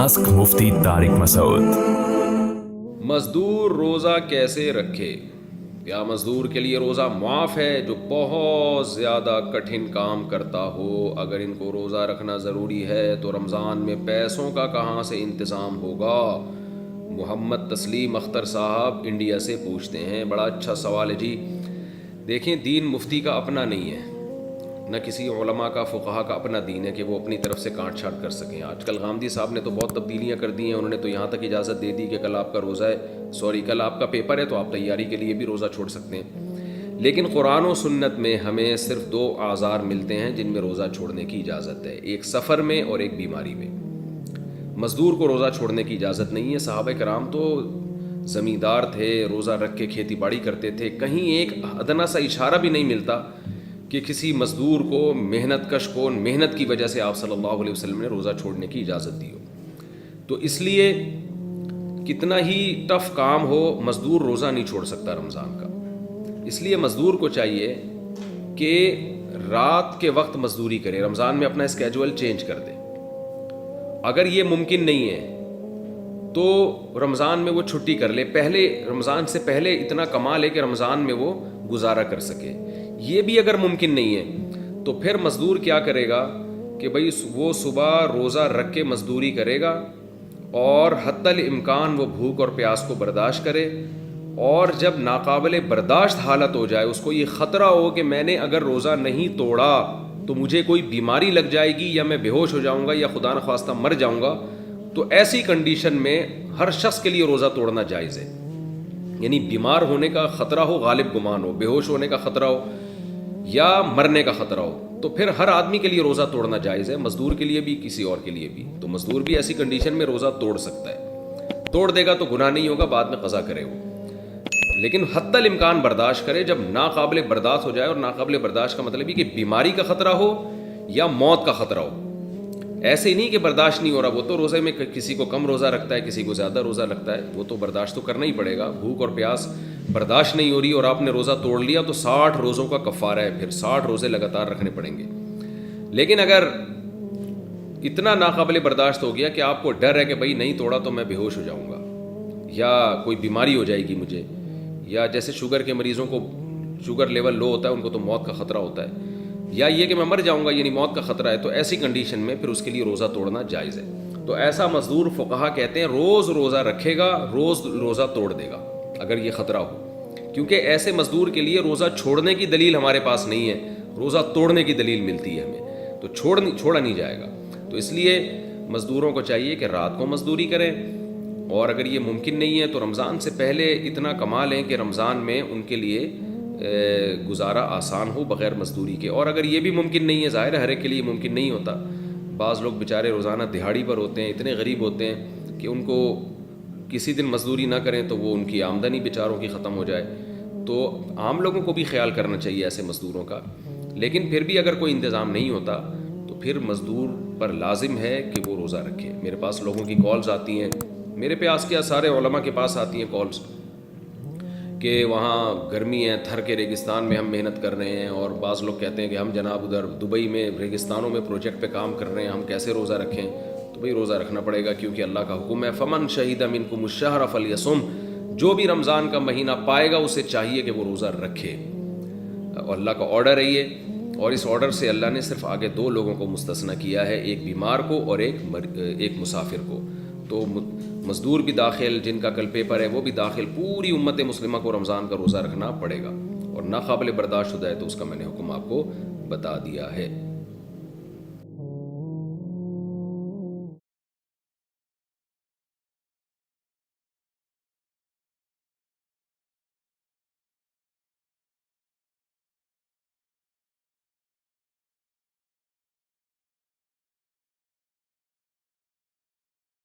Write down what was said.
Ask مفتی طارق مسعود۔ مزدور روزہ کیسے رکھے؟ کیا مزدور کے لیے روزہ معاف ہے جو بہت زیادہ کٹھن کام کرتا ہو؟ اگر ان کو روزہ رکھنا ضروری ہے تو رمضان میں پیسوں کا کہاں سے انتظام ہوگا؟ محمد تسلیم اختر صاحب انڈیا سے پوچھتے ہیں۔ بڑا اچھا سوال ہے جی۔ دیکھیں، دین مفتی کا اپنا نہیں ہے، نہ کسی علماء کا فقہا کا اپنا دین ہے کہ وہ اپنی طرف سے کاٹ چھانٹ کر سکیں۔ آج کل غامدی صاحب نے تو بہت تبدیلیاں کر دی ہیں، انہوں نے تو یہاں تک اجازت دے دی کہ کل آپ کا روزہ ہے، کل آپ کا پیپر ہے تو آپ تیاری کے لیے بھی روزہ چھوڑ سکتے ہیں۔ لیکن قرآن و سنت میں ہمیں صرف 2 اعذار ملتے ہیں جن میں روزہ چھوڑنے کی اجازت ہے، ایک سفر میں اور ایک بیماری میں۔ مزدور کو روزہ چھوڑنے کی اجازت نہیں ہے۔ صحابہ کرام تو زمیندار تھے، روزہ رکھ کے کھیتی باڑی کرتے تھے، کہیں ایک ادنا سا اشارہ بھی نہیں ملتا کہ کسی مزدور کو، محنت کش کو، محنت کی وجہ سے آپ صلی اللہ علیہ وسلم نے روزہ چھوڑنے کی اجازت دی ہو۔ تو اس لیے کتنا ہی ٹف کام ہو، مزدور روزہ نہیں چھوڑ سکتا رمضان کا۔ اس لیے مزدور کو چاہیے کہ رات کے وقت مزدوری کرے، رمضان میں اپنا اسکیجول چینج کر دے۔ اگر یہ ممکن نہیں ہے تو رمضان میں وہ چھٹی کر لے، پہلے رمضان سے پہلے اتنا کما لے کہ رمضان میں وہ گزارا کر سکے۔ یہ بھی اگر ممکن نہیں ہے تو پھر مزدور کیا کرے گا کہ بھئی وہ صبح روزہ رکھ کے مزدوری کرے گا اور حتی الامکان وہ بھوک اور پیاس کو برداشت کرے، اور جب ناقابل برداشت حالت ہو جائے، اس کو یہ خطرہ ہو کہ میں نے اگر روزہ نہیں توڑا تو مجھے کوئی بیماری لگ جائے گی یا میں بے ہوش ہو جاؤں گا یا خدا نخواستہ مر جاؤں گا، تو ایسی کنڈیشن میں ہر شخص کے لیے روزہ توڑنا جائز ہے۔ یعنی بیمار ہونے کا خطرہ ہو، غالب گمان ہو، بے ہوش ہونے کا خطرہ ہو یا مرنے کا خطرہ ہو، تو پھر ہر آدمی کے لیے روزہ توڑنا جائز ہے، مزدور کے لیے بھی، کسی اور کے لیے بھی۔ تو مزدور بھی ایسی کنڈیشن میں روزہ توڑ سکتا ہے، توڑ دے گا تو گناہ نہیں ہوگا، بعد میں قضا کرے وہ، لیکن حتی الامکان برداشت کرے۔ جب ناقابل برداشت ہو جائے، اور ناقابل برداشت کا مطلب یہ کہ بیماری کا خطرہ ہو یا موت کا خطرہ ہو، ایسے ہی نہیں کہ برداشت نہیں ہو رہا، وہ تو روزے میں کسی کو کم روزہ رکھتا ہے، کسی کو زیادہ روزہ رکھتا ہے، وہ تو برداشت تو کرنا ہی پڑے گا۔ بھوک اور پیاس برداشت نہیں ہو رہی اور آپ نے روزہ توڑ لیا تو 60 روزوں کا کفارہ ہے، پھر 60 روزے لگاتار رکھنے پڑیں گے۔ لیکن اگر اتنا ناقابل برداشت ہو گیا کہ آپ کو ڈر ہے کہ بھئی نہیں توڑا تو میں بے ہوش ہو جاؤں گا یا کوئی بیماری ہو جائے گی مجھے، یا جیسے شوگر کے مریضوں کو شوگر لیول لو ہوتا ہے، ان کو تو موت کا خطرہ ہوتا ہے، یا یہ کہ میں مر جاؤں گا یعنی موت کا خطرہ ہے، تو ایسی کنڈیشن میں پھر اس کے لیے روزہ توڑنا جائز ہے۔ تو ایسا مزدور فقہا کہتے ہیں روز روزہ رکھے گا، روز روزہ توڑ دے گا اگر یہ خطرہ ہو، کیونکہ ایسے مزدور کے لیے روزہ چھوڑنے کی دلیل ہمارے پاس نہیں ہے، روزہ توڑنے کی دلیل ملتی ہے ہمیں، تو چھوڑا نہیں جائے گا۔ تو اس لیے مزدوروں کو چاہیے کہ رات کو مزدوری کریں، اور اگر یہ ممکن نہیں ہے تو رمضان سے پہلے اتنا کما لیں کہ رمضان میں ان کے لیے گزارا آسان ہو بغیر مزدوری کے۔ اور اگر یہ بھی ممکن نہیں ہے، ظاہر ہے ہر ایک کے لیے ممکن نہیں ہوتا، بعض لوگ بیچارے روزانہ دہاڑی پر ہوتے ہیں، اتنے غریب ہوتے ہیں کہ ان کو کسی دن مزدوری نہ کریں تو وہ ان کی آمدنی بیچاروں کی ختم ہو جائے، تو عام لوگوں کو بھی خیال کرنا چاہیے ایسے مزدوروں کا۔ لیکن پھر بھی اگر کوئی انتظام نہیں ہوتا تو پھر مزدور پر لازم ہے کہ وہ روزہ رکھے۔ میرے پاس لوگوں کی کالز آتی ہیں، میرے پاس کیا سارے علماء کے پاس آتی ہیں کالز کہ وہاں گرمی ہے، تھر کے ریگستان میں ہم محنت کر رہے ہیں، اور بعض لوگ کہتے ہیں کہ ہم جناب ادھر دبئی میں ریگستانوں میں پروجیکٹ پہ کام کر رہے ہیں، ہم کیسے روزہ رکھیں؟ تو بھئی روزہ رکھنا پڑے گا کیونکہ اللہ کا حکم ہے، فمن شہید منکم الشہر فلیصم، جو بھی رمضان کا مہینہ پائے گا اسے چاہیے کہ وہ روزہ رکھے، اور اللہ کا آرڈر ہے یہ، اور اس آرڈر سے اللہ نے صرف آگے 2 لوگوں کو مستثنی کیا ہے، ایک بیمار کو اور ایک مسافر کو۔ تو مزدور بھی داخل، جن کا کل پیپر ہے وہ بھی داخل، پوری امت مسلمہ کو رمضان کا روزہ رکھنا پڑے گا، اور ناقابل برداشت ہو جائے تو اس کا میں نے حکم آپ کو بتا دیا ہے۔